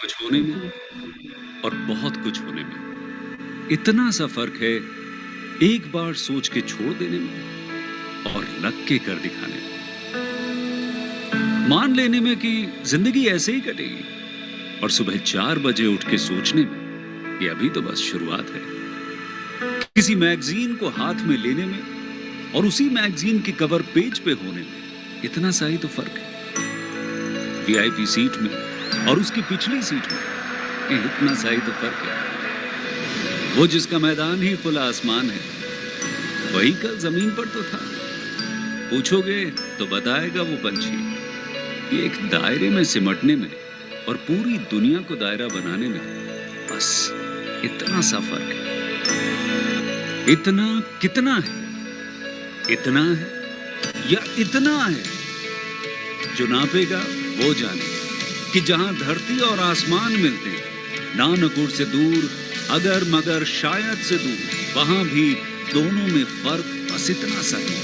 कुछ होने में और बहुत कुछ होने में इतना सा फर्क है, एक बार सोच के छोड़ देने में और लग के कर दिखाने में। मान लेने में कि जिंदगी ऐसे ही कटेगी और सुबह 4 बजे उठ के सोचने में कि अभी तो बस शुरुआत है। किसी मैगजीन को हाथ में लेने में और उसी मैगजीन के कवर पेज पे होने में इतना सा ही तो फर्क है। वीआईपी सीट में और उसकी पिछली सीट में इतना सा ही तो फर्क है। वो जिसका मैदान ही खुला आसमान है, वही कल जमीन पर तो था। पूछोगे तो बताएगा वो पंछी कि एक दायरे में सिमटने में और पूरी दुनिया को दायरा बनाने में बस इतना सा फर्क है। इतना कितना है? इतना है या इतना है? जो नापेगा वो जाने कि जहां धरती और आसमान मिलते हैं, नानकुर से दूर, अगर मगर शायद से दूर, वहां भी दोनों में फर्क बस इतना सा है।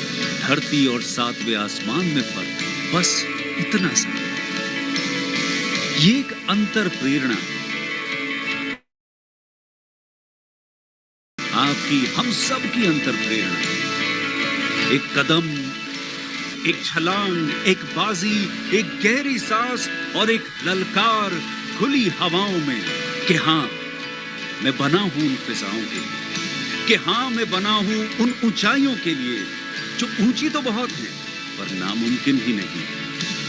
धरती और सातवें आसमान में फर्क बस इतना सा है। ये एक अंतर प्रेरणा है, आपकी हम सब की अंतर प्रेरणा। एक कदम, एक छलांग, एक बाजी, एक गहरी सांस और एक ललकार खुली हवाओं में कि हाँ मैं बना हूं उन फिजाओं के लिए, कि हाँ मैं बना हूं उन ऊंचाइयों के लिए जो ऊंची तो बहुत है पर नामुमकिन ही नहीं,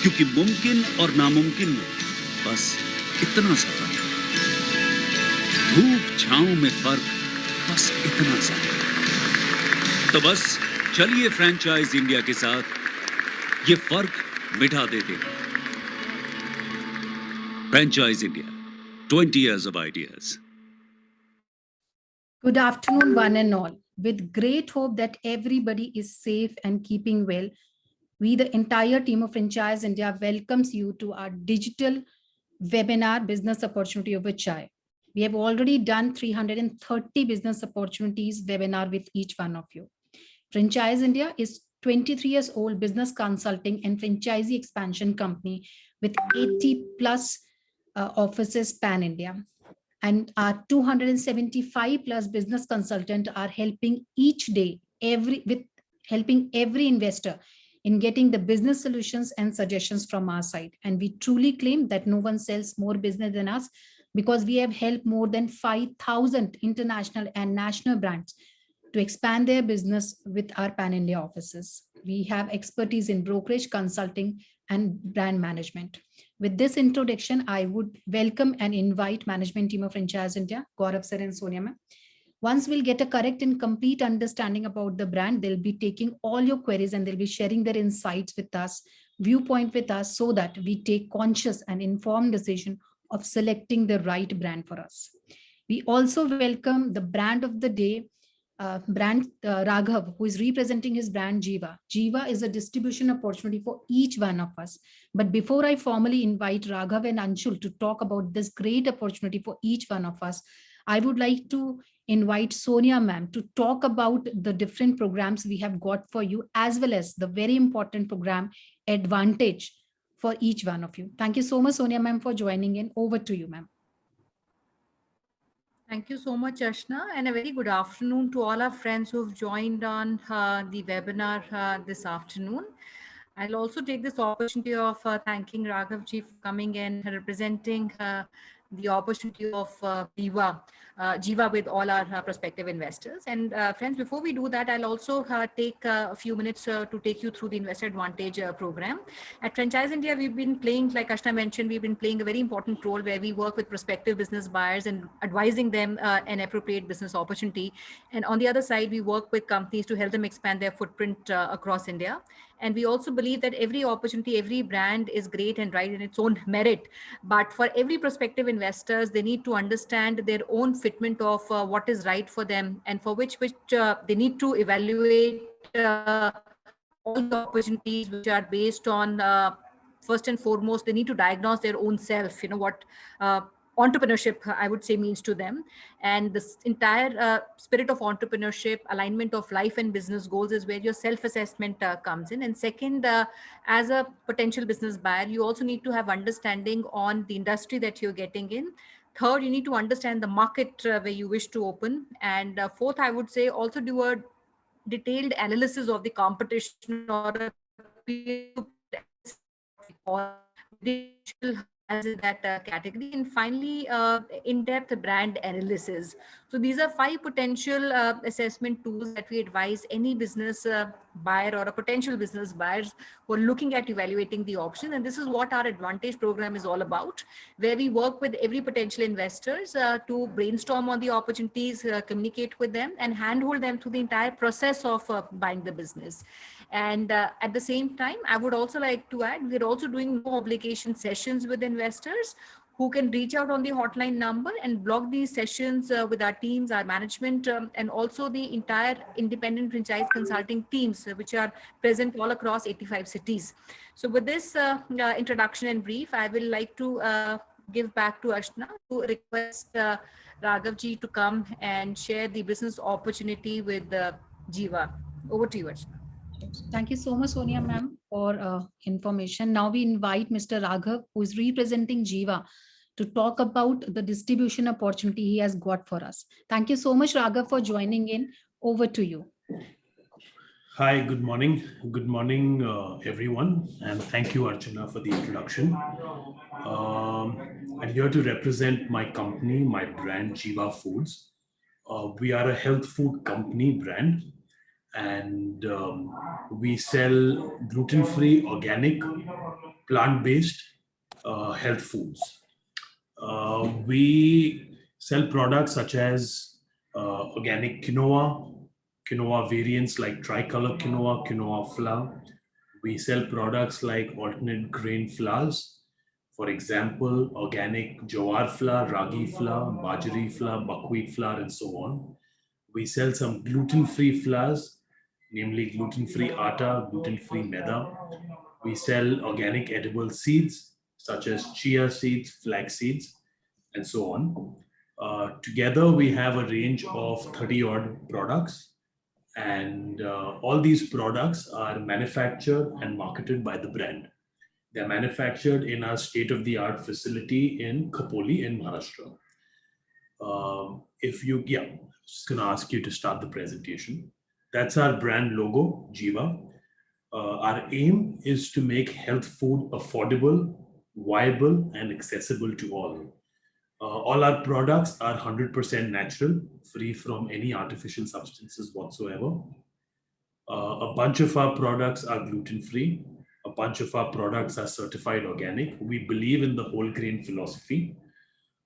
क्योंकि मुमकिन और नामुमकिन में बस इतना सा फर्क है। धूप छांव में फर्क बस इतना सा है। तो बस चलिए फ्रेंचाइज इंडिया के साथ ये फर्क मिटा देते हैं। Franchise India, 20 years of ideas. Good afternoon, one and all. With great hope that everybody is safe and keeping well, we, the entire team of Franchise India, welcomes you to our digital webinar, Business Opportunity Over Chai. We have already done 330 business opportunities webinar with each one of you. Franchise India is 23 years old business consulting and franchisee expansion company with 80 plus offices pan-India. And our 275 plus business consultant are helping each day, helping every investor in getting the business solutions and suggestions from our side. And we truly claim that no one sells more business than us, because we have helped more than 5,000 international and national brands to expand their business with our pan-India offices. We have expertise in brokerage, consulting, and brand management. With this introduction, I would welcome and invite management team of Franchise India, Gaurav sir and Sonia ma'am. Once we'll get a correct and complete understanding about the brand, they'll be taking all your queries and they'll be sharing their insights with us, viewpoint with us, so that we take conscious and informed decision of selecting the right brand for us. We also welcome the brand of the day, Raghav, who is representing his brand Jiva. Jiva is a distribution opportunity for each one of us. But before I formally invite Raghav and Anshul to talk about this great opportunity for each one of us, I would like to invite Sonia ma'am to talk about the different programs we have got for you, as well as the very important program Advantage for each one of you. Thank you so much, Sonia ma'am, for joining in. Over to you, ma'am. Thank you so much, Ashna, and a very good afternoon to all our friends who've joined on the webinar this afternoon. I'll also take this opportunity of thanking Raghav ji for coming and representing the opportunity of Jiva with all our prospective investors. And friends, before we do that, I'll also take a few minutes to take you through the Investor Advantage program. At Franchise India, we've been playing, like Ashna mentioned, we've been playing a very important role where we work with prospective business buyers and advising them an appropriate business opportunity. And on the other side, we work with companies to help them expand their footprint across India. And we also believe that every opportunity, every brand is great and right in its own merit. But for every prospective investors, they need to understand their own fitment of what is right for them, and for which they need to evaluate all the opportunities which are based on first and foremost, they need to diagnose their own self, what entrepreneurship, I would say, means to them. And this entire spirit of entrepreneurship, alignment of life and business goals is where your self-assessment comes in. And second, as a potential business buyer, you also need to have understanding on the industry that you're getting in. Third, you need to understand the market where you wish to open. And fourth, I would say, also do a detailed analysis of the competition or a digital as in that category. And finally, in-depth brand analysis. So these are 5 potential assessment tools that we advise any business buyer or a potential business buyers who are looking at evaluating the option. And this is what our Advantage program is all about, where we work with every potential investors to brainstorm on the opportunities, communicate with them, and handhold them through the entire process of buying the business. And at the same time, I would also like to add, we're also doing no obligation sessions with investors who can reach out on the hotline number and block these sessions with our teams, our management, and also the entire independent franchise consulting teams, which are present all across 85 cities. So with this introduction and brief, I will like to give back to Ashna to request Raghav ji to come and share the business opportunity with Jiva. Over to you, Ashna. Thank you so much, Sonia ma'am, for information. Now we invite Mr. Raghav, who is representing Jiva, to talk about the distribution opportunity he has got for us. Thank you so much, Raghav, for joining in. Over to you. Hi, good morning. Good morning, everyone. And thank you, Archana, for the introduction. I'm here to represent my company, my brand, Jiva Foods. We are a health food company brand, and we sell gluten-free, organic, plant-based health foods. We sell products such as organic quinoa variants like tricolor quinoa flour. We sell products like alternate grain flours. For example, organic jowar flour, ragi flour, bajri flour, buckwheat flour, and so on. We sell some gluten-free flours, namely gluten-free atta, gluten-free maida. We sell organic edible seeds such as chia seeds, flax seeds, and so on. Together, we have a range of 30-odd products, and all these products are manufactured and marketed by the brand. They're manufactured in our state-of-the-art facility in Khopoli in Maharashtra. Just gonna ask you to start the presentation. That's our brand logo, Jiva. Our aim is to make health food affordable, viable, and accessible to all. All our products are 100% natural, free from any artificial substances whatsoever. A bunch of our products are gluten-free. A bunch of our products are certified organic. We believe in the whole grain philosophy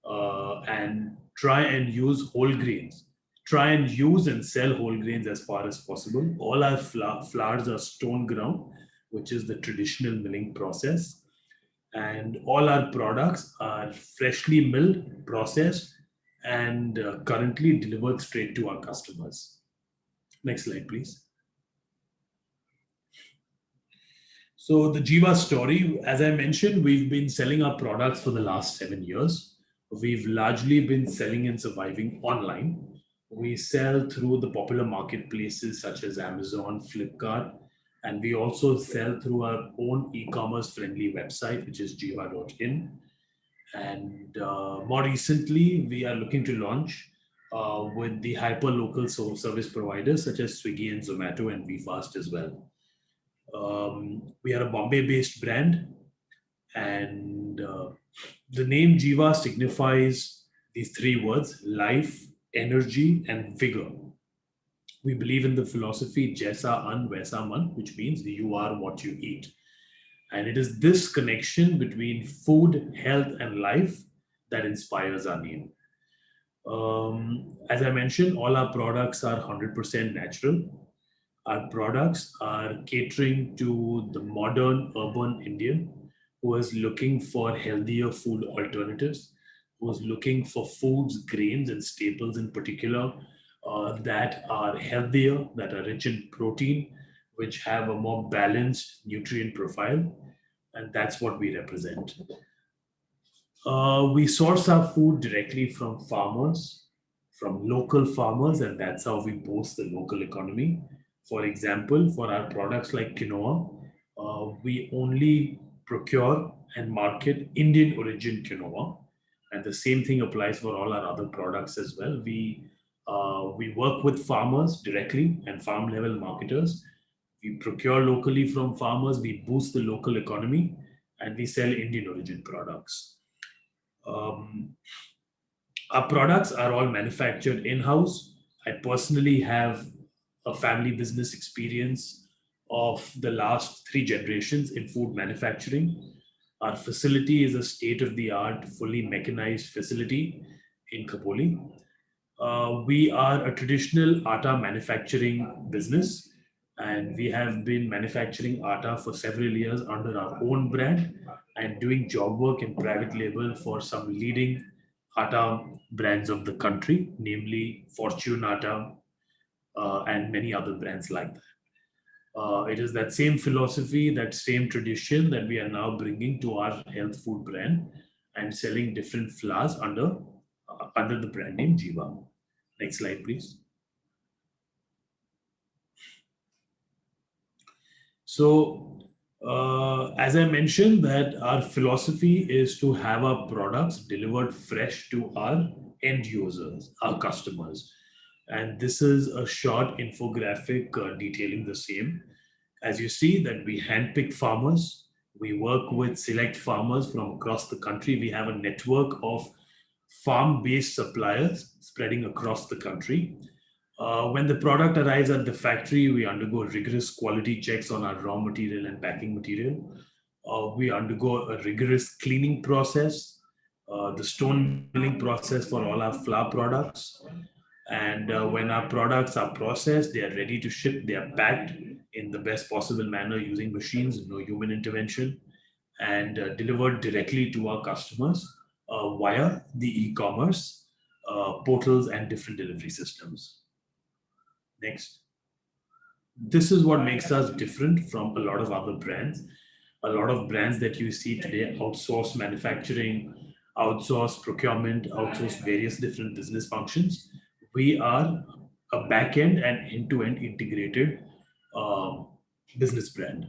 and try and use whole grains. Try and use and sell whole grains as far as possible. All our flours are stone ground, which is the traditional milling process. And all our products are freshly milled, processed, and currently delivered straight to our customers. Next slide, please. So the Jiva story, as I mentioned, we've been selling our products for the last 7 years. We've largely been selling and surviving online. We sell through the popular marketplaces such as Amazon, Flipkart, and we also sell through our own e-commerce friendly website, which is jiva.in. And more recently, we are looking to launch with the hyper-local service providers such as Swiggy and Zomato and VFast as well. We are a Bombay-based brand, and the name Jiva signifies these 3 words: life, energy, and vigor. We believe in the philosophy Jaisa Ann Vaisa Man, which means you are what you eat. And it is this connection between food, health, and life that inspires our name. As I mentioned, all our products are 100% natural. Our products are catering to the modern urban Indian who is looking for healthier food alternatives, who is looking for foods, grains, and staples in particular that are healthier, that are rich in protein, which have a more balanced nutrient profile. And that's what we represent. We source our food directly from farmers, from local farmers, and that's how we boost the local economy. For example, for our products like quinoa, we only procure and market Indian origin quinoa, and the same thing applies for all our other products as well. We work with farmers directly and farm level marketers. We procure locally from farmers, we boost the local economy, and we sell Indian origin products. Um, our products are all manufactured in house. I personally have a family business experience of the last three generations in food manufacturing. Our facility is a state of the art, fully mechanized facility in Khopoli. We are a traditional atta manufacturing business, and we have been manufacturing atta for several years under our own brand and doing job work and private label for some leading atta brands of the country, namely Fortune Atta and many other brands like that. It is that same philosophy, that same tradition that we are now bringing to our health food brand and selling different flours under the brand name Jiva. Next slide, please. So, as I mentioned, that our philosophy is to have our products delivered fresh to our end users, our customers. And this is a short infographic detailing the same. As you see, that we handpick farmers. We work with select farmers from across the country. We have a network of farm-based suppliers spreading across the country. When the product arrives at the factory, we undergo rigorous quality checks on our raw material and packing material. We undergo a rigorous cleaning process, the stone milling process for all our flour products. And when our products are processed, they are ready to ship, they are packed in the best possible manner using machines, no human intervention, and delivered directly to our customers via the e-commerce portals and different delivery systems. Next. This is what makes us different from a lot of other brands. A lot of brands that you see today outsource manufacturing, outsource procurement, outsource various different business functions. We are a back-end and end-to-end integrated um, business brand.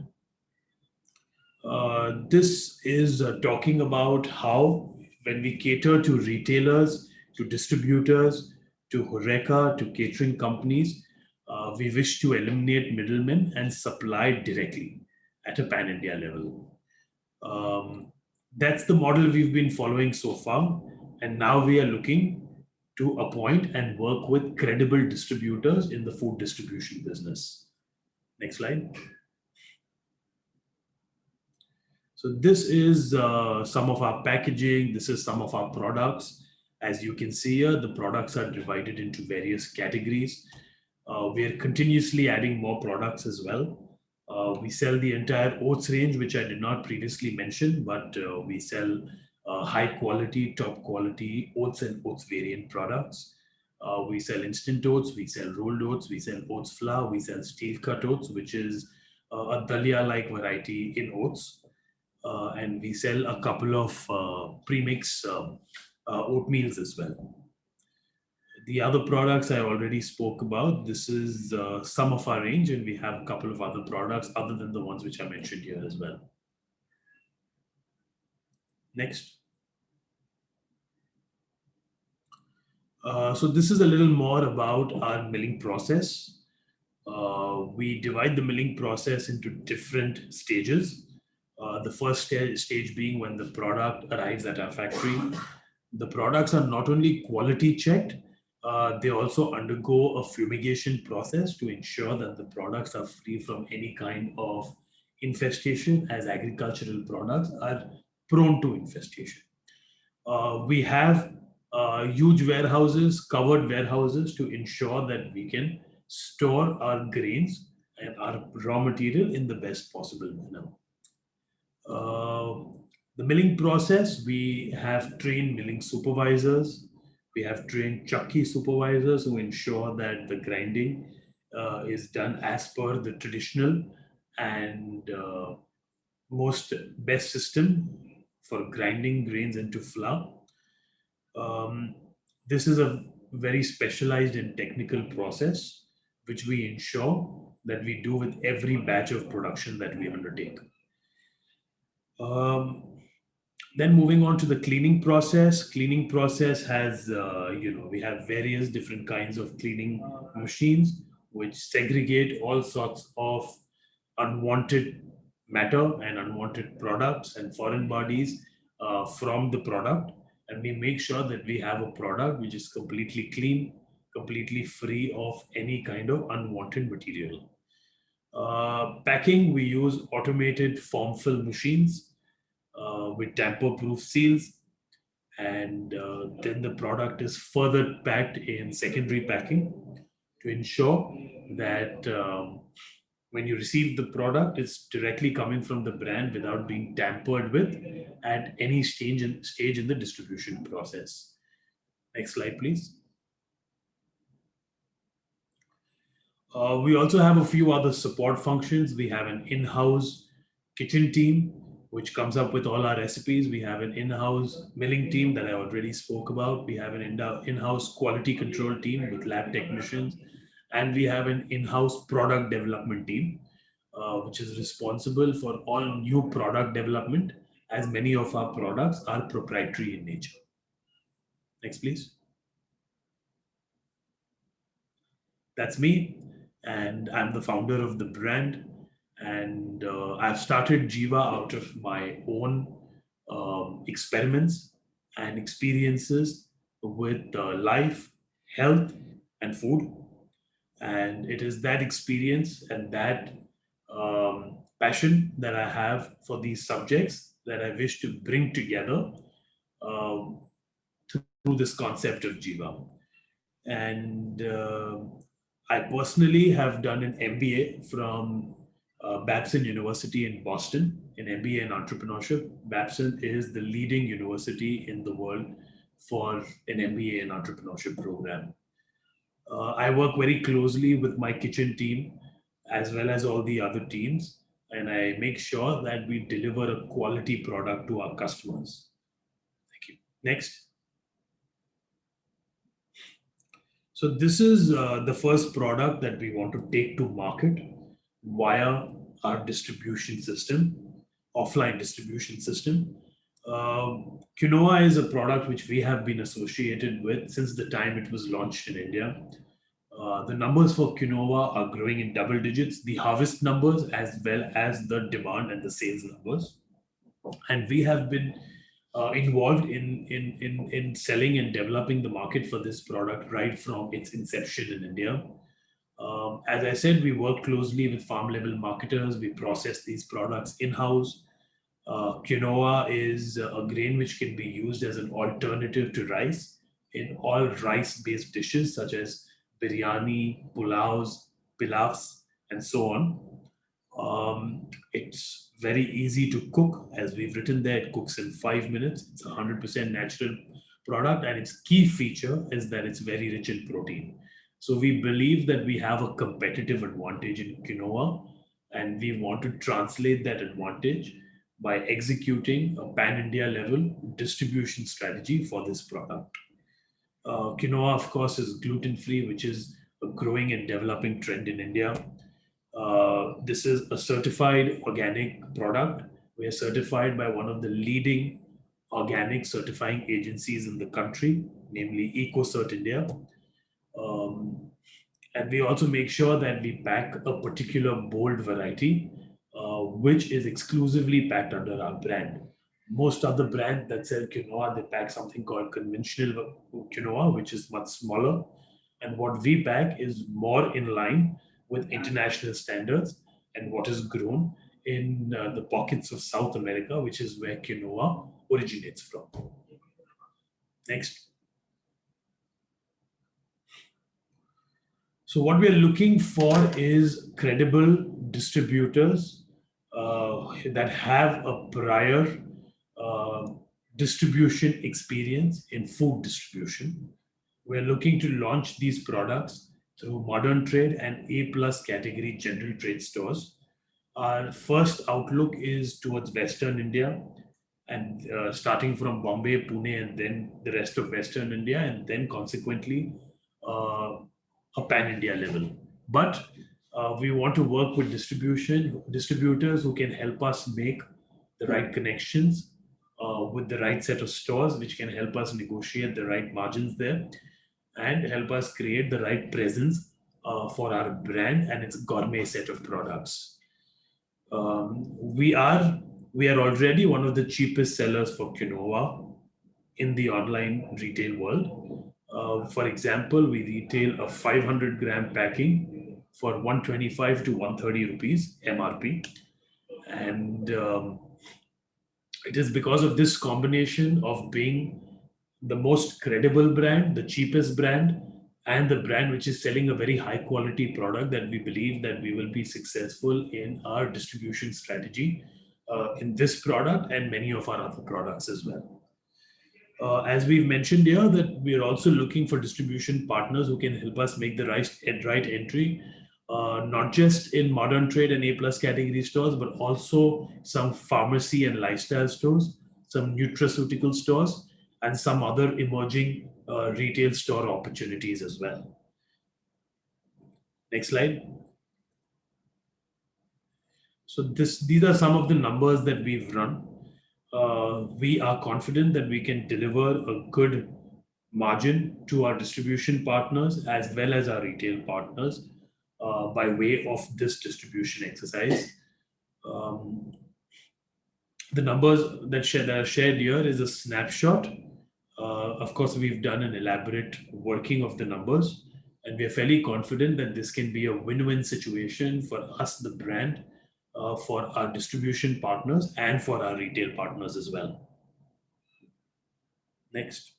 This is talking about how, when we cater to retailers, to distributors, to Horeca, to catering companies, we wish to eliminate middlemen and supply directly at a pan India level. That's the model we've been following so far. And now we are looking to appoint and work with credible distributors in the food distribution business. Next slide. So this is some of our packaging. This is some of our products. As you can see here, the products are divided into various categories. We are continuously adding more products as well. We sell the entire oats range, which I did not previously mention, but we sell high quality, top quality oats and oats variant products. We sell instant oats, we sell rolled oats, we sell oats flour, we sell steel cut oats, which is a dalia-like variety in oats. And we sell a couple of premix oatmeals as well. The other products I already spoke about. This is some of our range, and we have a couple of other products other than the ones which I mentioned here as well. Next. So this is a little more about our milling process. We divide the milling process into different stages. The first stage being when the product arrives at our factory. The products are not only quality checked, they also undergo a fumigation process to ensure that the products are free from any kind of infestation, as agricultural products are prone to infestation. We have huge warehouses, covered warehouses, to ensure that we can store our grains and our raw material in the best possible manner. The milling process, we have trained milling supervisors, we have trained chakki supervisors who ensure that the grinding is done as per the traditional and most best system for grinding grains into flour. This is a very specialized and technical process which we ensure that we do with every batch of production that we undertake. Um, then moving on to the cleaning process. Cleaning process has, we have various different kinds of cleaning machines which segregate all sorts of unwanted matter and unwanted products and foreign bodies from the product. And we make sure that we have a product which is completely clean, completely free of any kind of unwanted material. Packing, we use automated form fill machines with tamper-proof seals, and then the product is further packed in secondary packing to ensure that when you receive the product, it's directly coming from the brand without being tampered with at any stage in the distribution process. Next slide, please. We also have a few other support functions. We have an in-house kitchen team, which comes up with all our recipes. We have an in-house milling team that I already spoke about. We have an in-house quality control team with lab technicians. And we have an in-house product development team, which is responsible for all new product development, as many of our products are proprietary in nature. Next, please. That's me, and I'm the founder of the brand. And I've started Jiva out of my own experiments and experiences with life, health, and food. And it is that experience and that passion that I have for these subjects that I wish to bring together through this concept of Jiva. And I personally have done an MBA from Babson University in Boston, an MBA in entrepreneurship. Babson is the leading university in the world for an MBA in entrepreneurship program. I work very closely with my kitchen team as well as all the other teams, and I make sure that we deliver a quality product to our customers. Thank you. Next. So this is the first product that we want to take to market via our distribution system, offline distribution system. Quinoa is a product which we have been associated with since the time it was launched in India. The numbers for quinoa are growing in double digits, the harvest numbers as well as the demand and the sales numbers. And we have been involved in selling and developing the market for this product right from its inception in India. As I said, we work closely with farm level marketers. We process these products in-house. Quinoa is a grain which can be used as an alternative to rice in all rice-based dishes such as biryani, pilafs, and so on. It's very easy to cook. As we've written there, it cooks in 5 minutes. It's a 100% natural product, and its key feature is that it's very rich in protein. So we believe that we have a competitive advantage in quinoa, and we want to translate that advantage by executing a pan-India level distribution strategy for this product. Quinoa, of course, is gluten-free, which is a growing and developing trend in India. This is a certified organic product. We are certified by one of the leading organic certifying agencies in the country, namely EcoCert India. And we also make sure that we pack a particular bold variety, which is exclusively packed under our brand. Most other brands that sell quinoa, they pack something called conventional quinoa, which is much smaller. And what we pack is more in line with international standards and what is grown in the pockets of South America, which is where quinoa originates from. Next. So what we are looking for is credible distributors that have a prior distribution experience in food distribution. We're looking to launch these products through modern trade and A+ category general trade stores. Our first outlook is towards Western India, and starting from Bombay, Pune, and then the rest of Western India, and then consequently a pan-India level. But we want to work with distributors who can help us make the right connections with the right set of stores, which can help us negotiate the right margins there and help us create the right presence for our brand and its gourmet set of products. We are already one of the cheapest sellers for quinoa in the online retail world. For example, we retail a 500-gram packing for 125 to 130 rupees MRP, and it is because of this combination of being the most credible brand, the cheapest brand, and the brand which is selling a very high quality product that we believe that we will be successful in our distribution strategy in this product and many of our other products as well. As we've mentioned here, that we are also looking for distribution partners who can help us make the right entry, not just in modern trade and A plus category stores, but also some pharmacy and lifestyle stores, some nutraceutical stores, and some other emerging retail store opportunities as well. Next slide. So these are some of the numbers that we've run. We are confident that we can deliver a good margin to our distribution partners as well as our retail partners by way of this distribution exercise. The numbers that are shared here is a snapshot. Of course, we've done an elaborate working of the numbers, and we are fairly confident that this can be a win-win situation for us, the brand, for our distribution partners, and for our retail partners as well. Next.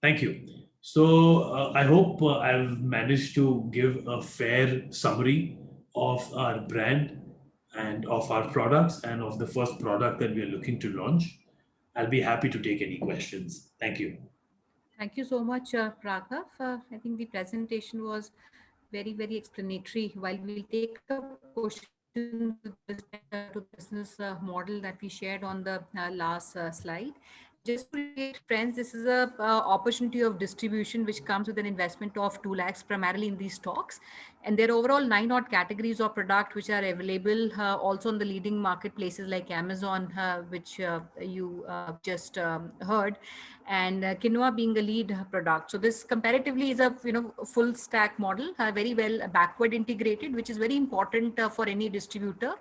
Thank you. So I hope I've managed to give a fair summary of our brand and of our products and of the first product that we are looking to launch. I'll be happy to take any questions. Thank you. Thank you so much, Raghav. I think the presentation was very, very explanatory. While we'll take up questions with respect to the business model that we shared on the last slide. Just to reiterate, friends, this is a opportunity of distribution which comes with an investment of 2 lakhs primarily in these stocks, and there are overall 9 odd categories of product which are available also on the leading marketplaces like Amazon, which you just heard, and quinoa being a lead product. So this comparatively is a full stack model, very well backward integrated, which is very important for any distributor.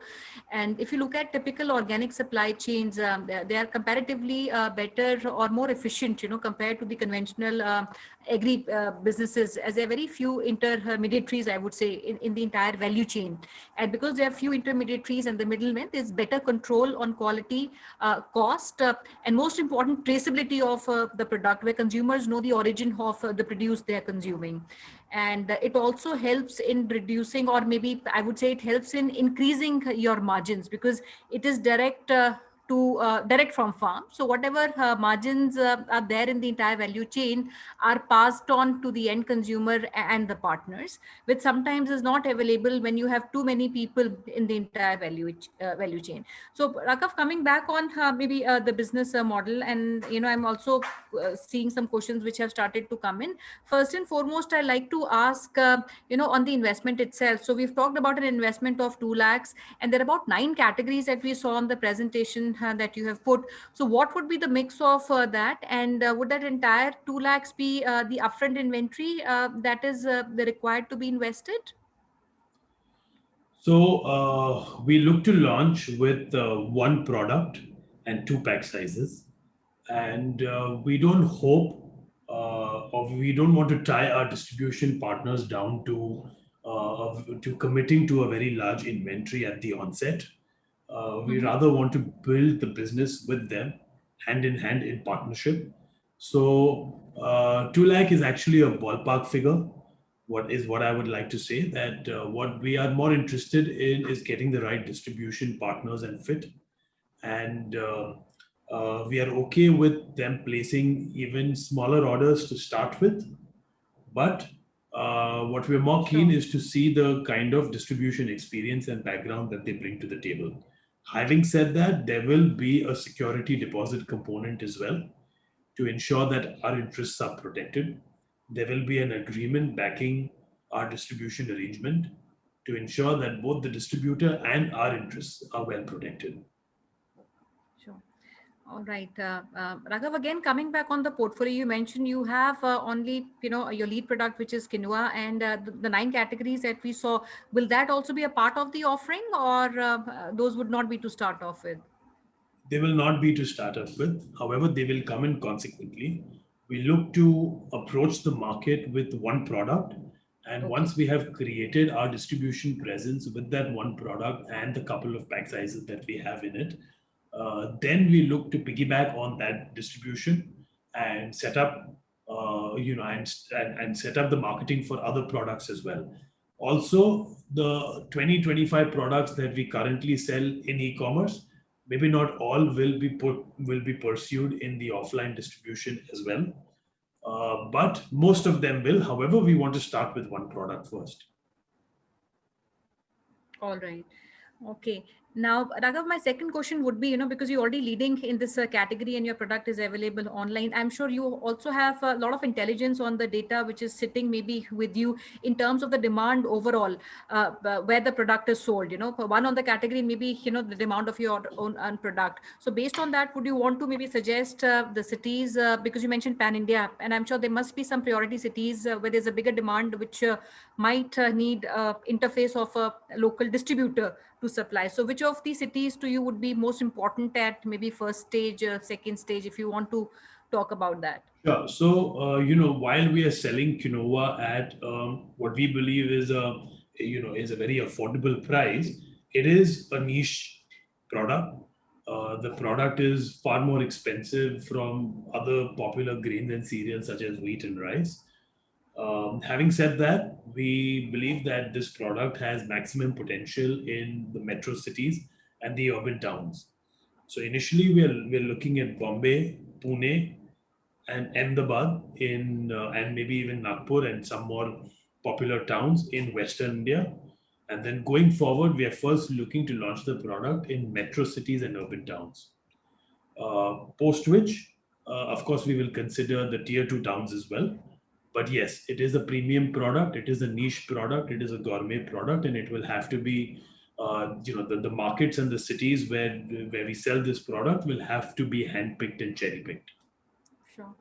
And if you look at typical organic supply chains, they are comparatively better or more efficient, compared to the conventional agri businesses, as there are very few intermediaries, I would say, in the entire value chain. And because there are few intermediaries and the middlemen, there's better control on quality, cost, and most important, traceability of the product, where consumers know the origin of the produce they are consuming. And it also helps in reducing, or maybe I would say it helps in increasing your margins, because it is direct from farm. So whatever margins are there in the entire value chain are passed on to the end consumer and the partners, which sometimes is not available when you have too many people in the entire value chain. So Raghav, coming back on maybe the business model, and I'm also seeing some questions which have started to come in. First and foremost, I like to ask on the investment itself. So we've talked about an investment of 2 lakhs, and there are about 9 categories that we saw on the presentation that you have put. So what would be the mix of that, and would that entire 2 lakhs be the upfront inventory that is required to be invested? So we look to launch with one product and 2 pack sizes, and we don't hope or we don't want to tie our distribution partners down to committing to a very large inventory at the onset. We rather want to build the business with them hand in hand in partnership. So 2 lakh is actually a ballpark figure. What I would like to say, that what we are more interested in is getting the right distribution partners and fit, and we are okay with them placing even smaller orders to start with, but what we're more keen is to see the kind of distribution experience and background that they bring to the table. Having said that, there will be a security deposit component as well to ensure that our interests are protected. There will be an agreement backing our distribution arrangement to ensure that both the distributor and our interests are well protected. Sure. All right. Raghav, again, coming back on the portfolio, you mentioned you have only, your lead product, which is quinoa, and the 9 categories that we saw. Will that also be a part of the offering, or those would not be to start off with? They will not be to start off with. However, they will come in consequently. We look to approach the market with one product. And Okay. once we have created our distribution presence with that one product and the couple of pack sizes that we have in it, then we look to piggyback on that distribution and set up, and set up the marketing for other products as well. Also, the 2025 products that we currently sell in e-commerce, maybe not all will be pursued in the offline distribution as well, but most of them will. However, we want to start with one product first. All right. Okay. Now, Raghav, my second question would be, because you're already leading in this category and your product is available online, I'm sure you also have a lot of intelligence on the data which is sitting maybe with you in terms of the demand overall, where the product is sold, for one on the category, maybe, the demand of your own product. So based on that, would you want to maybe suggest the cities, because you mentioned Pan India, and I'm sure there must be some priority cities where there's a bigger demand, which might need interface of a local distributor to supply. So which of these cities to you would be most important at maybe first stage, second stage, if you want to talk about that? Sure. So, while we are selling quinoa at what we believe is a very affordable price, it is a niche product. The product is far more expensive from other popular grains and cereals such as wheat and rice. Having said that, we believe that this product has maximum potential in the metro cities and the urban towns. So initially, we're looking at Bombay, Pune, and Ahmedabad and maybe even Nagpur and some more popular towns in Western India. And then going forward, we are first looking to launch the product in metro cities and urban towns. Post which, of course, we will consider the tier two towns as well. But yes, it is a premium product. It is a niche product. It is a gourmet product, and it will have to be, the markets and the cities where we sell this product will have to be handpicked and cherry picked. Sure.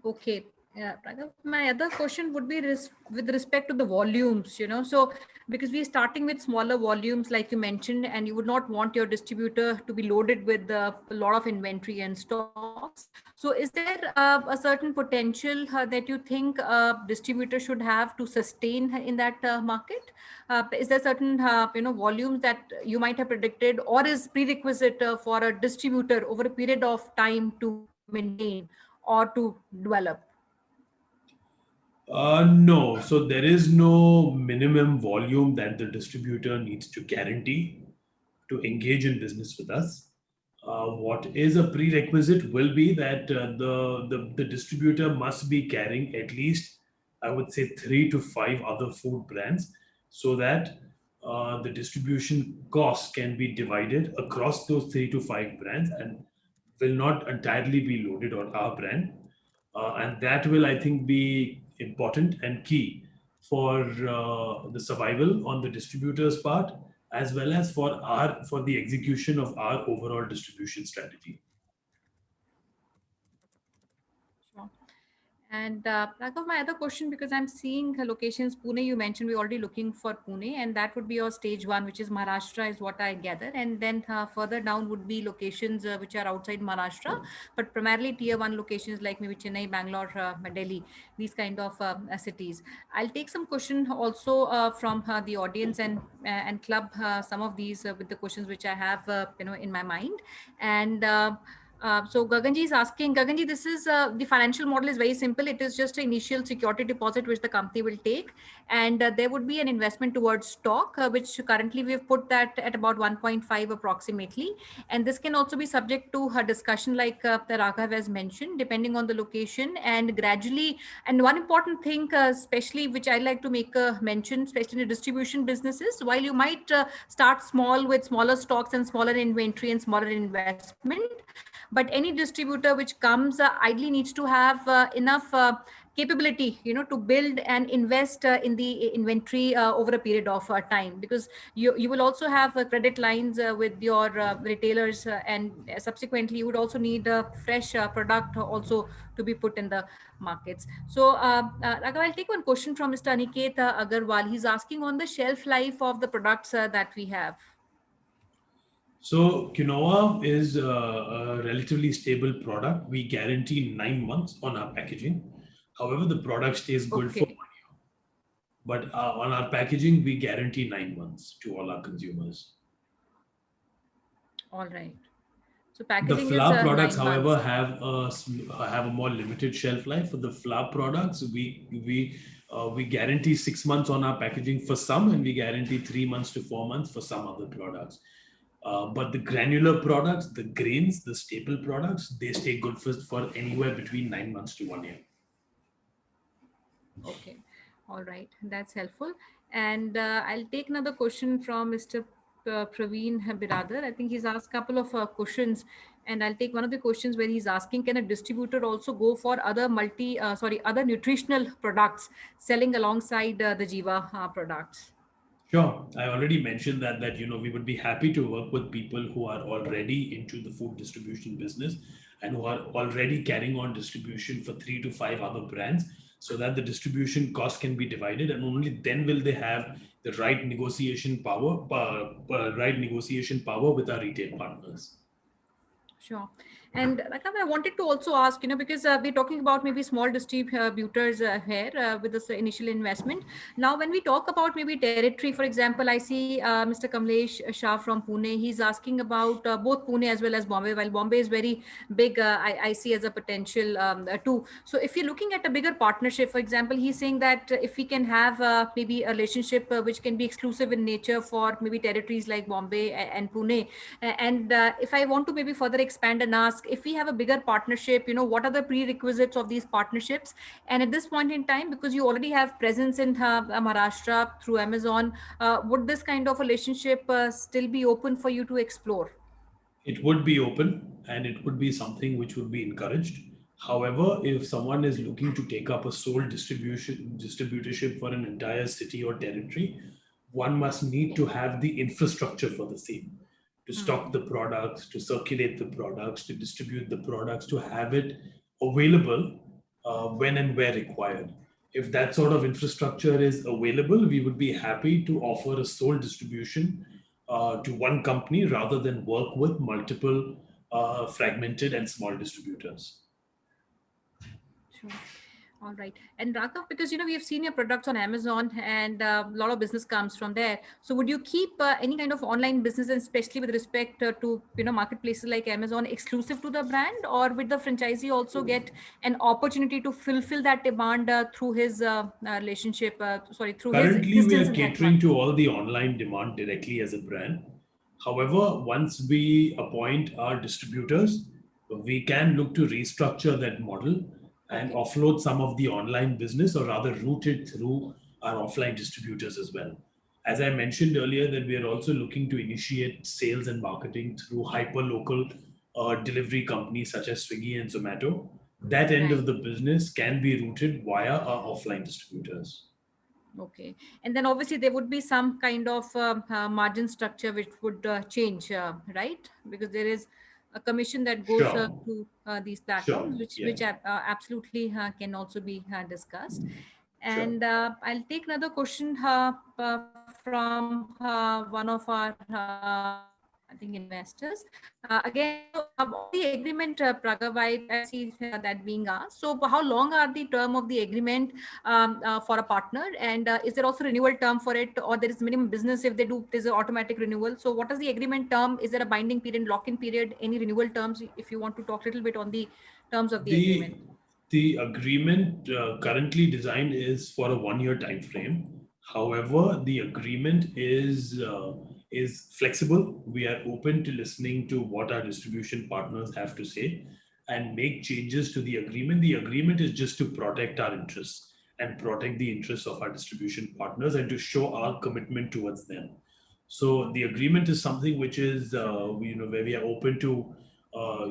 Okay. Yeah, Raghav, my other question would be with respect to the volumes, so because we're starting with smaller volumes, like you mentioned, and you would not want your distributor to be loaded with a lot of inventory and stocks. So is there a certain potential that you think a distributor should have to sustain in that market? Is there certain, volumes that you might have predicted or is prerequisite for a distributor over a period of time to maintain or to develop? No. So there is no minimum volume that the distributor needs to guarantee to engage in business with us. What is a prerequisite will be that the distributor must be carrying at least, I would say, 3 to 5 other food brands, so that the distribution costs can be divided across those 3 to 5 brands and will not entirely be loaded on our brand. And that will, I think, be important and key for the survival on the distributor's part, as well as for the execution of our overall distribution strategy. Sure. And Raghav, my other question, because I'm seeing locations, Pune, you mentioned we're already looking for Pune, and that would be your stage one, which is Maharashtra, is what I gather. And then further down would be locations which are outside Maharashtra, but primarily tier one locations like maybe Chennai, Bangalore, Delhi, these kind of cities. I'll take some question also from the audience and club some of these with the questions which I have, in my mind. And So Gaganji is asking, Gaganji, this is the financial model is very simple. It is just an initial security deposit which the company will take, and there would be an investment towards stock, which currently we've put that at about 1.5 approximately. And this can also be subject to her discussion, like the Raghav has mentioned, depending on the location and gradually. And one important thing, especially which I like to make a mention, especially in the distribution businesses, while you might start small with smaller stocks and smaller inventory and smaller investment, but any distributor which comes ideally needs to have enough capability, to build and invest in the inventory over a period of time, because you will also have credit lines with your retailers, and subsequently you would also need a fresh product also to be put in the markets. So Raghav, I'll take one question from Mr. Aniket Agarwal. He's asking on the shelf life of the products that we have. So quinoa is a relatively stable product. We guarantee 9 months on our packaging. However, the product stays good for, Okay, but on our packaging, we guarantee 9 months to all our consumers. all right. So The packaging is flour products, 9 months. however, have a more limited shelf life. For the flour products, we guarantee 6 months on our packaging for some, and we guarantee 3 months to 4 months for some other products. But the granular products, the grains, the staple products, they stay good for anywhere between 9 months to 1 year. Okay, all right, that's helpful. And I'll take another question from Mr. Praveen Biradar. I think he's asked a couple of questions, and I'll take one of the questions where he's asking, can a distributor also go for other other nutritional products selling alongside the Jiva products? Sure. I already mentioned that we would be happy to work with people who are already into the food distribution business and who are already carrying on distribution for 3 to 5 other brands, so that the distribution cost can be divided, and only then will they have the right negotiation power with our retail partners. Sure. And Raghav, I wanted to also ask, because we're talking about maybe small distributors here with this initial investment. Now, when we talk about maybe territory, for example, I see Mr. Kamlesh Shah from Pune. He's asking about both Pune as well as Bombay. While Bombay is very big, I see as a potential too. So if you're looking at a bigger partnership, for example, he's saying that if we can have maybe a relationship which can be exclusive in nature for maybe territories like Bombay and Pune. And if I want to maybe further expand and ask, if we have a bigger partnership, what are the prerequisites of these partnerships? And at this point in time, because you already have presence in Maharashtra through Amazon, would this kind of relationship still be open for you to explore? It would be open, and it would be something which would be encouraged. However, if someone is looking to take up a sole distributorship for an entire city or territory, one must need to have the infrastructure for the same, to stock the products, to circulate the products, to distribute the products, to have it available when and where required. If that sort of infrastructure is available, we would be happy to offer a sole distribution to one company rather than work with multiple fragmented and small distributors. Sure. All right. And Raghav, because we have seen your products on Amazon, and a lot of business comes from there. So would you keep any kind of online business, and especially with respect to marketplaces like Amazon, exclusive to the brand, or would the franchisee also get an opportunity to fulfill that demand through his relationship? Through his Currently, we existence are in that catering market? to all the online demand directly as a brand. However, once we appoint our distributors, we can look to restructure that model and Okay. offload some of the online business, or rather route it through our offline distributors as well. As I mentioned earlier, that we are also looking to initiate sales and marketing through hyper-local delivery companies such as Swiggy and Zomato. That end Right. of the business can be routed via our offline distributors. Okay. And then obviously there would be some kind of margin structure which would change, right? Because there is a commission that goes Sure, to these sure, platforms, which yeah, absolutely can also be discussed. sure. And I'll take another question from one of our, I think I think investors. Again, so, on the agreement, Pragav, I see that being asked. So how long are the term of the agreement for a partner? And is there also renewal term for it, or there is minimum business if they do, there's an automatic renewal? So what is the agreement term? Is there a binding period, lock-in period, any renewal terms? If you want to talk a little bit on the terms of the agreement. The agreement currently designed is for a 1 year time frame. However, the agreement is flexible. We are open to listening to what our distribution partners have to say and make changes to the agreement. The agreement is just to protect our interests and protect the interests of our distribution partners and to show our commitment towards them. So the agreement is something which is where we are open to uh,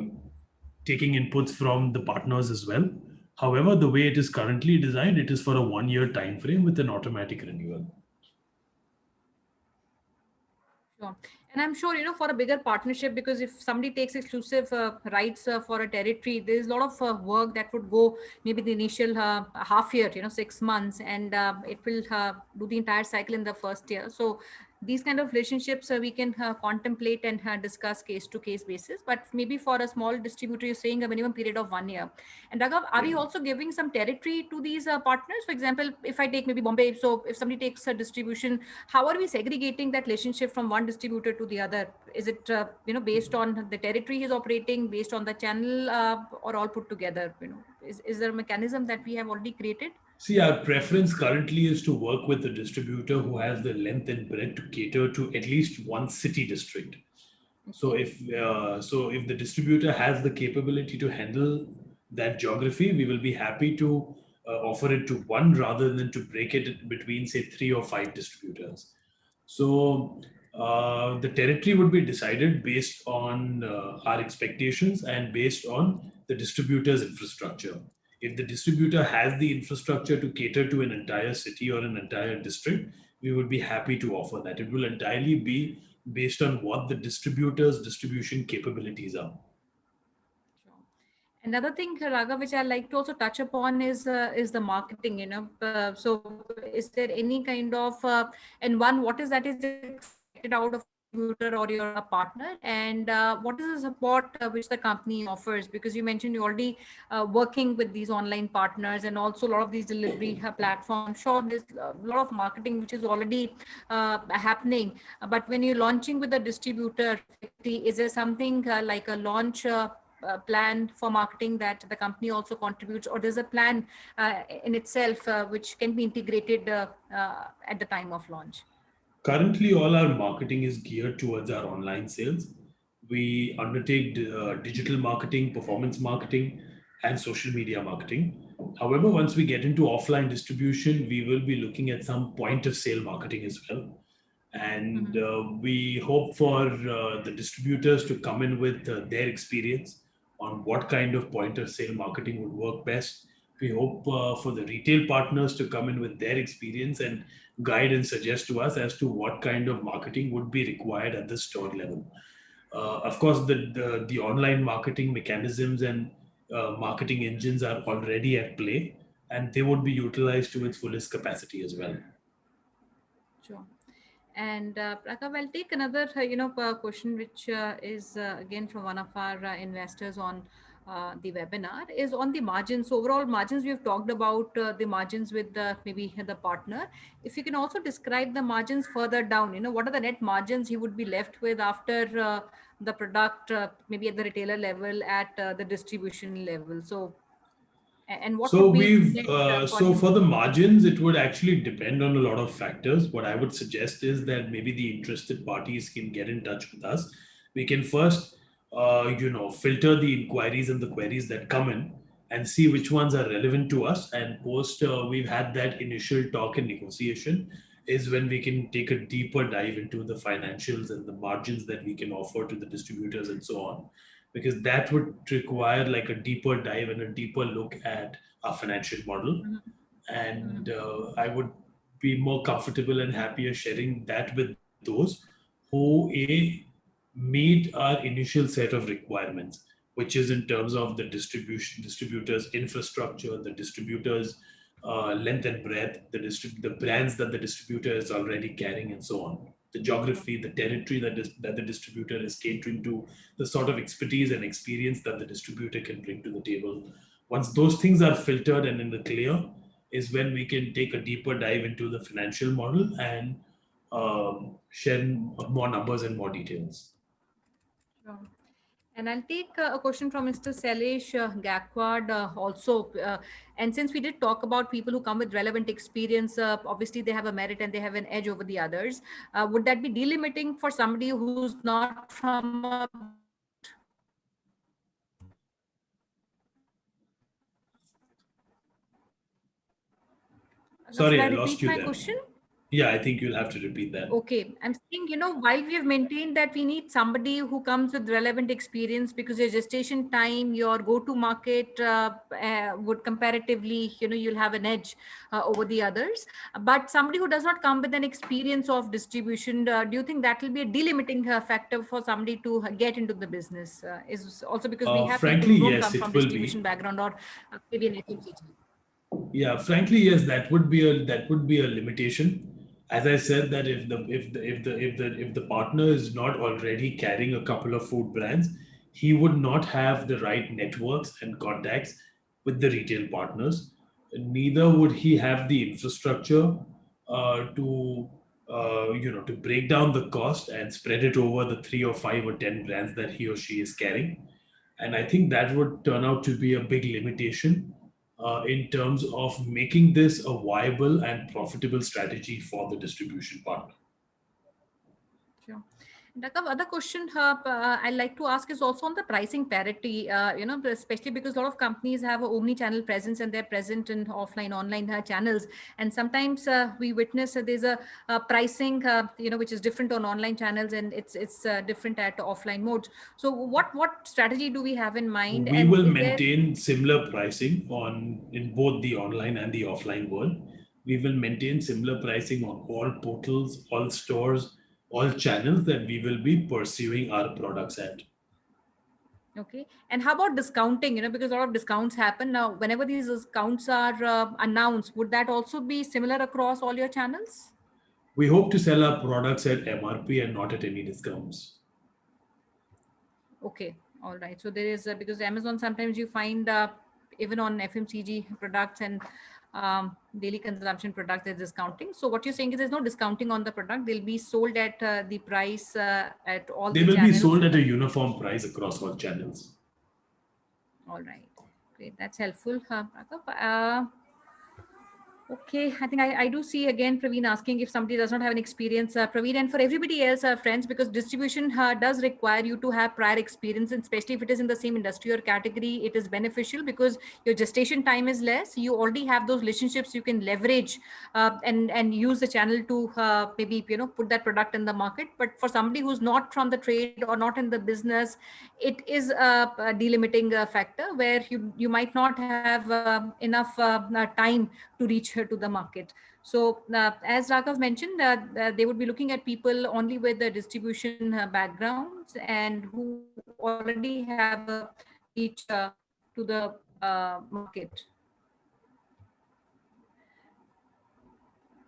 taking inputs from the partners as well. However, the way it is currently designed, it is for a 1 year time frame with an automatic renewal. Sure. And I'm sure, for a bigger partnership, because if somebody takes exclusive rights for a territory, there's a lot of work that would go maybe the initial half year, 6 months, and it will do the entire cycle in the first year. So these kind of relationships we can contemplate and discuss case to case basis. But maybe for a small distributor, you're saying a minimum period of 1 year. And Raghav, are we also giving some territory to these partners? For example, if I take maybe Bombay, so if somebody takes a distribution, how are we segregating that relationship from one distributor to the other? Is it based on the territory he's operating, based on the channel, or all put together? Is there a mechanism that we have already created? See, our preference currently is to work with a distributor who has the length and breadth to cater to at least one city district. So if the distributor has the capability to handle that geography, we will be happy to offer it to one rather than to break it between, say, 3 or 5 distributors. So the territory would be decided based on our expectations and based on the distributor's infrastructure. If the distributor has the infrastructure to cater to an entire city or an entire district, we would be happy to offer that. It will entirely be based on what the distributor's distribution capabilities are. Another thing, Raga, which I like to also touch upon is the marketing. So is there any kind of and one, what is that is expected out of distributor or your partner, and what is the support which the company offers? Because you mentioned you're already working with these online partners and also a lot of these delivery platforms. I'm sure there's a lot of marketing which is already happening. But when you're launching with a distributor, is there something like a launch? Plan for marketing that the company also contributes, or there's a plan in itself which can be integrated at the time of launch? Currently, all our marketing is geared towards our online sales. We undertake digital marketing, performance marketing, and social media marketing. However, once we get into offline distribution, we will be looking at some point of sale marketing as well. And we hope for the distributors to come in with their experience on what kind of point of sale marketing would work best. We hope for the retail partners to come in with their experience and guide and suggest to us as to what kind of marketing would be required at the store level. Of course, the online marketing mechanisms and marketing engines are already at play, and they would be utilized to its fullest capacity as well. Sure. And Prakav, I'll take another, question, which is again from one of our investors on the webinar, is on the margins. So overall margins, we've talked about the margins with maybe the partner. If you can also describe the margins further down, what are the net margins he would be left with after the product, maybe at the retailer level, at the distribution level. So, and what So would be we've net for so him? for the margins, it would actually depend on a lot of factors. What I would suggest is that maybe the interested parties can get in touch with us. We can first, filter the inquiries and the queries that come in and see which ones are relevant to us. And post we've had that initial talk and negotiation is when we can take a deeper dive into the financials and the margins that we can offer to the distributors and so on, because that would require like a deeper dive and a deeper look at our financial model. And I would be more comfortable and happier sharing that with those who meet our initial set of requirements, which is in terms of the distributors infrastructure, the distributors length and breadth, the brands that the distributor is already carrying, and so on. the geography, the territory that the distributor is catering to, the sort of expertise and experience that the distributor can bring to the table. Once those things are filtered and in the clear, is when we can take a deeper dive into the financial model and share more numbers and more details. Sure. And I'll take a question from Mr. Sailesh Gakwad also. And since we did talk about people who come with relevant experience, obviously they have a merit and they have an edge over the others. Would that be delimiting for somebody who's not from a... Sorry, Should I I lost repeat you my there. question? Yeah, I think you'll have to repeat that. Okay, I'm saying, while we have maintained that we need somebody who comes with relevant experience because your gestation time, your go-to market would comparatively, you'll have an edge over the others. But somebody who does not come with an experience of distribution, do you think that will be a delimiting factor for somebody to get into the business? Is also because we have people Frankly, who don't yes, come it from will distribution be. background or maybe an FMCG. Yeah, frankly, yes, that would be a limitation. As I said, that if the partner is not already carrying a couple of food brands, he would not have the right networks and contacts with the retail partners. Neither would he have the infrastructure to break down the cost and spread it over the 3 or 5 or 10 brands that he or she is carrying. And I think that would turn out to be a big limitation in terms of making this a viable and profitable strategy for the distribution partner. Sure. And Raghav, other question I'd like to ask is also on the pricing parity, especially because a lot of companies have an omni-channel presence and they're present in offline, online channels. And sometimes we witness there's a pricing, which is different on online channels and it's different at offline modes. So what strategy do we have in mind? We And will is there... maintain similar pricing in both the online and the offline world. We will maintain similar pricing on all portals, all stores, all channels that we will be pursuing our products at. Okay. And how about discounting? Because a lot of discounts happen now. Whenever these discounts are announced, would that also be similar across all your channels? We hope to sell our products at MRP and not at any discounts. Okay. All right. So there is, because Amazon, sometimes you find even on FMCG products and daily consumption products, there's discounting. So what you're saying is there's no discounting on the product. They'll be sold at the price at all They the will be channels. sold at a uniform price across all channels. All right. Great. That's helpful. Raghav. Okay, I think I do see again Praveen asking if somebody does not have an experience, Praveen, and for everybody else, friends, because distribution does require you to have prior experience, and especially if it is in the same industry or category, it is beneficial because your gestation time is less. You already have those relationships you can leverage and use the channel to maybe put that product in the market. But for somebody who's not from the trade or not in the business, it is a delimiting factor where you might not have enough time to reach to the market. So as Raghav mentioned, they would be looking at people only with the distribution backgrounds and who already have a reach to the market.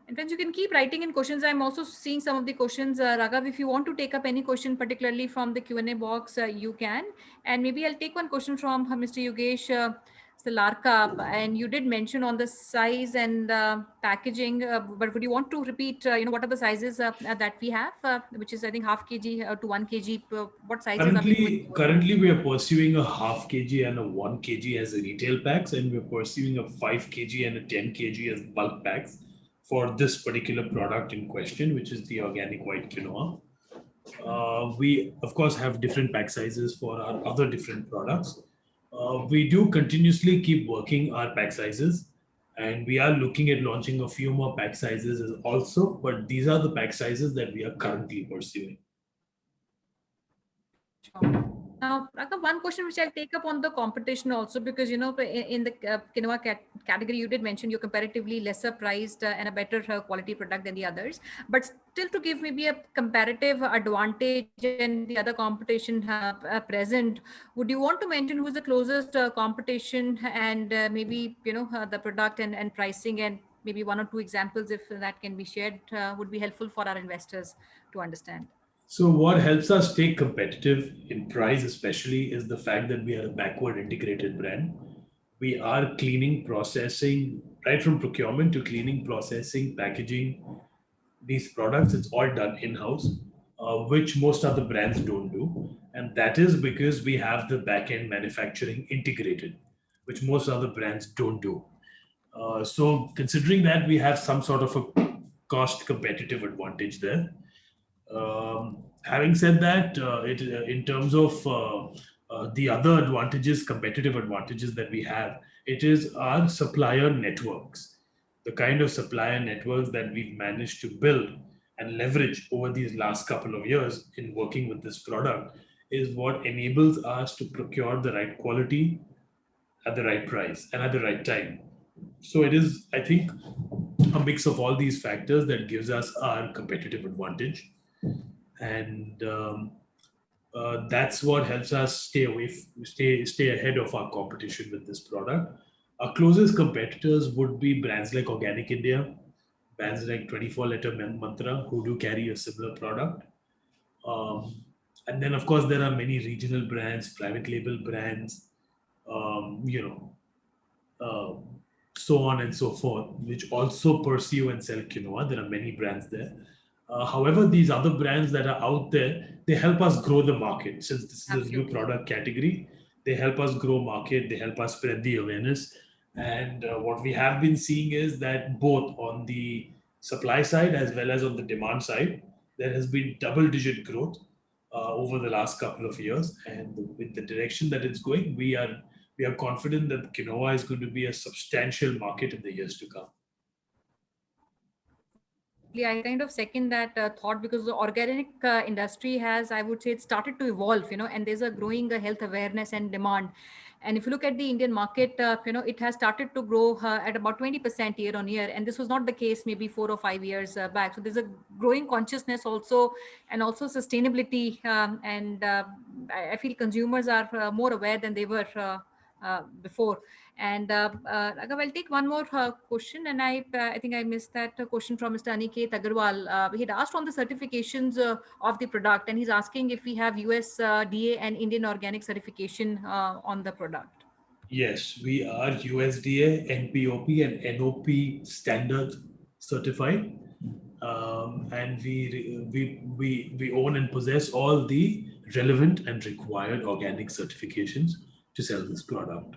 And friends, you can keep writing in questions. I'm also seeing some of the questions. Raghav, if you want to take up any question, particularly from the Q&A box, you can. And maybe I'll take one question from Mr. Yogesh Salarka. And you did mention on the size and packaging, but would you want to repeat, what are the sizes that we have, which is, I think, half kg to 1 kg. What sizes are we doing? Currently, we are pursuing a half kg and a 1 kg as retail packs, and we're pursuing a 5 kg and a 10 kg as bulk packs for this particular product in question, which is the organic white quinoa. We, of course, have different pack sizes for our other different products. We do continuously keep working our pack sizes, and we are looking at launching a few more pack sizes also, but these are the pack sizes that we are currently pursuing. Sure. Now, Raghav, one question which I'll take up on the competition also, because, in the quinoa category, you did mention you're comparatively lesser priced and a better quality product than the others. But still to give maybe a comparative advantage and the other competition present, would you want to mention who's the closest competition and maybe, the product and pricing and maybe one or two examples, if that can be shared, would be helpful for our investors to understand. So what helps us stay competitive in price, especially, is the fact that we are a backward integrated brand. We are cleaning, processing, right from procurement to cleaning, processing, packaging these products. It's all done in-house, which most other brands don't do. And that is because we have the back-end manufacturing integrated, which most other brands don't do. So considering that, we have some sort of a cost competitive advantage there. Having said that, in terms of the other advantages, competitive advantages that we have, it is our supplier networks. The kind of supplier networks that we've managed to build and leverage over these last couple of years in working with this product is what enables us to procure the right quality at the right price and at the right time. So it is, I think, a mix of all these factors that gives us our competitive advantage, and that's what helps us stay ahead of our competition with this product. Our closest competitors would be brands like Organic India, brands like 24 Letter Mantra, who do carry a similar product. Um, and then, of course, there are many regional brands, private label brands, um, you know, uh, so on and so forth, which also pursue and sell quinoa. There are many brands there. However, these other brands that are out there, they help us grow the market. Since this is a new Absolutely. product category, they help us grow market, they help us spread the awareness. And what we have been seeing is that both on the supply side as well as on the demand side, there has been double digit growth over the last couple of years. And with the direction that it's going, we are confident that quinoa is going to be a substantial market in the years to come. I kind of second that thought, because the organic industry has, I would say, it started to evolve, and there's a growing health awareness and demand. And if you look at the Indian market, it has started to grow at about 20% year on year. And this was not the case maybe 4 or 5 years back. So there's a growing consciousness also, and also sustainability. And I feel consumers are more aware than they were before. And Raghav, I'll take one more question, and I think I missed that question from Mr. Aniket Agarwal. He'd asked on the certifications of the product, and he's asking if we have USDA and Indian organic certification on the product. Yes, we are USDA, NPOP, and NOP standard certified, and we own and possess all the relevant and required organic certifications to sell this product.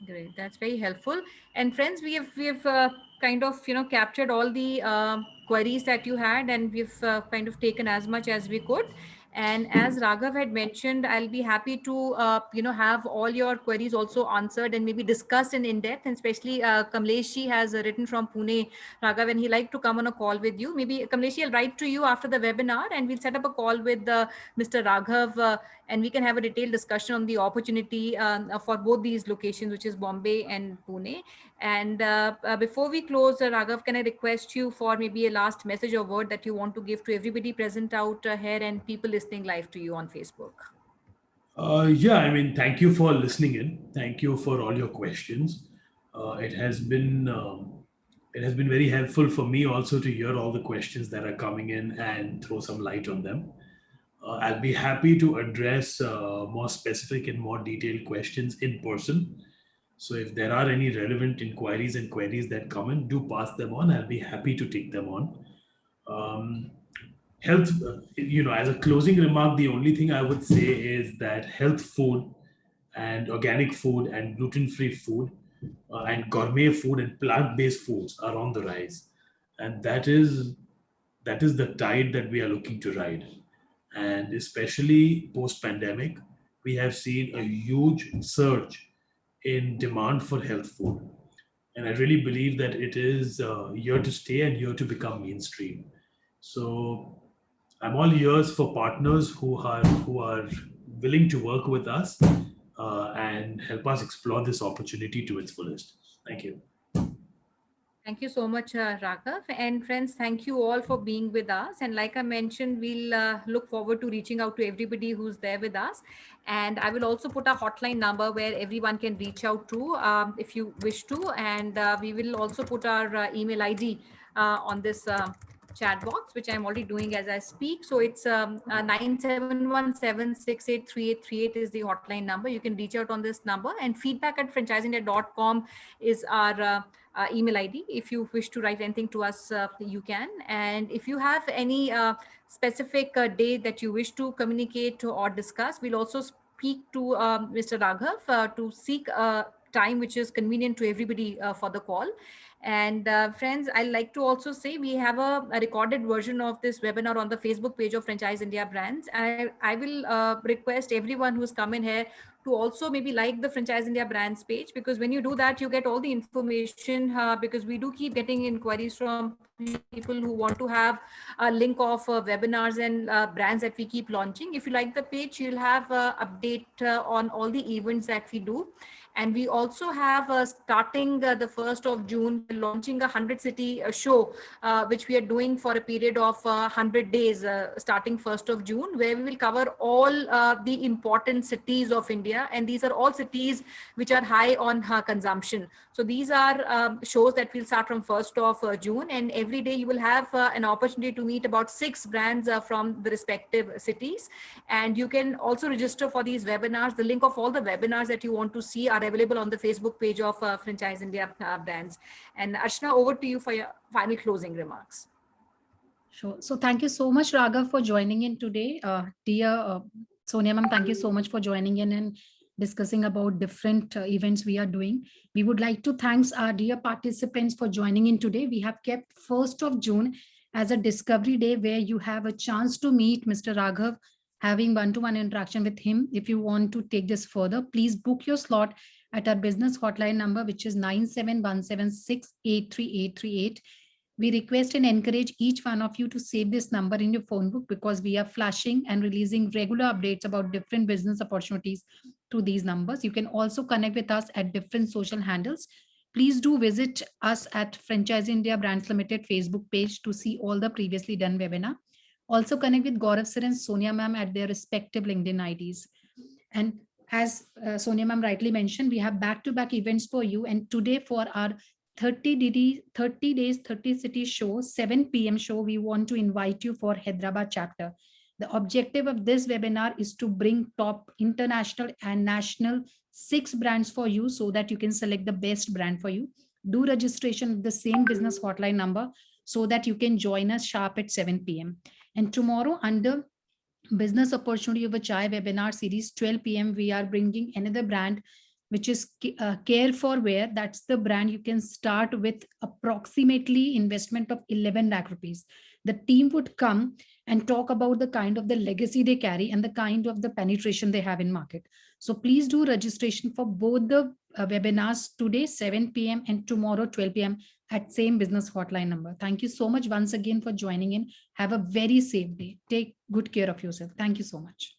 Great, that's very helpful. And friends, we have kind of captured all the queries that you had, and we've kind of taken as much as we could. And as Raghav had mentioned, I'll be happy to have all your queries also answered and maybe discussed in depth. And especially Kamlesh has written from Pune, Raghav, and he like to come on a call with you. Maybe Kamlesh, I'll write to you after the webinar, and we'll set up a call with Mr. Raghav, and we can have a detailed discussion on the opportunity for both these locations, which is Bombay and Pune. And before we close, Raghav, can I request you for maybe a last message or word that you want to give to everybody present out here and people listening live to you on Facebook? Yeah, I mean, thank you for listening in. Thank you for all your questions. It has been very helpful for me also to hear all the questions that are coming in and throw some light on them. I'll be happy to address more specific and more detailed questions in person. So if there are any relevant inquiries and queries that come in, do pass them on. I'll be happy to take them on. Health, as a closing remark, the only thing I would say is that health food and organic food and gluten-free food and gourmet food and plant-based foods are on the rise. And that is the tide that we are looking to ride. And especially post-pandemic, we have seen a huge surge in demand for health food. And I really believe that it is here to stay and here to become mainstream. So I'm all ears for partners who are willing to work with us and help us explore this opportunity to its fullest. Thank you. Thank you so much, Raghav. And friends, thank you all for being with us. And like I mentioned, we'll look forward to reaching out to everybody who's there with us. And I will also put a hotline number where everyone can reach out to if you wish to. And we will also put our email ID on this chat box, which I'm already doing as I speak. So it's 9717683838 is the hotline number. You can reach out on this number, and feedback@franchisindia.com is our email ID. If you wish to write anything to us, you can. And if you have any specific day that you wish to communicate or discuss, we'll also speak to Mr. Raghav to seek a time which is convenient to everybody for the call. And friends, I'd like to also say we have a recorded version of this webinar on the Facebook page of Franchise India Brands. I will request everyone who's come in here to also maybe like the Franchise India Brands page, because when you do that, you get all the information because we do keep getting inquiries from people who want to have a link of webinars and brands that we keep launching. If you like the page, you'll have update on all the events that we do. And we also have starting the 1st of June, launching a 100 city show, which we are doing for a period of 100 days, starting 1st of June, where we will cover all the important cities of India. And these are all cities which are high on consumption. So these are shows that will start from 1st of June. And every day you will have an opportunity to meet about 6 brands from the respective cities. And you can also register for these webinars. The link of all the webinars that you want to see are available on the Facebook page of Franchise India Brands. And Archana, over to you for your final closing remarks. Sure. So thank you so much, Raghav, for joining in today. Dear Sonia ma'am, thank you so much for joining in and discussing about different events we are doing. We would like to thank our dear participants for joining in today. We have kept 1st of June as a discovery day where you have a chance to meet Mr. Raghav, having one-to-one interaction with him. If you want to take this further, please book your slot at our business hotline number, which is 9717683838. We request and encourage each one of you to save this number in your phone book, because we are flashing and releasing regular updates about different business opportunities to these numbers. You can also connect with us at different social handles. Please do visit us at Franchise India Brands Limited Facebook page to see all the previously done webinar. Also connect with Gaurav sir and Sonia ma'am at their respective LinkedIn IDs. And as Sonia ma'am rightly mentioned, we have back-to-back events for you. And today for our 30 days, 30 cities show, 7 p.m. show, we want to invite you for Hyderabad chapter. The objective of this webinar is to bring top international and national 6 brands for you so that you can select the best brand for you. Do registration with the same business hotline number so that you can join us sharp at 7 p.m. And tomorrow, under Business Opportunity of a Chai webinar series, 12 p.m., we are bringing another brand, which is Care for Wear. That's the brand you can start with approximately investment of 11 lakh rupees. The team would come and talk about the kind of the legacy they carry and the kind of the penetration they have in market. So please do registration for both the webinars today, 7 p.m. and tomorrow, 12 p.m. at same business hotline number. Thank you so much once again for joining in. Have a very safe day. Take good care of yourself. Thank you so much.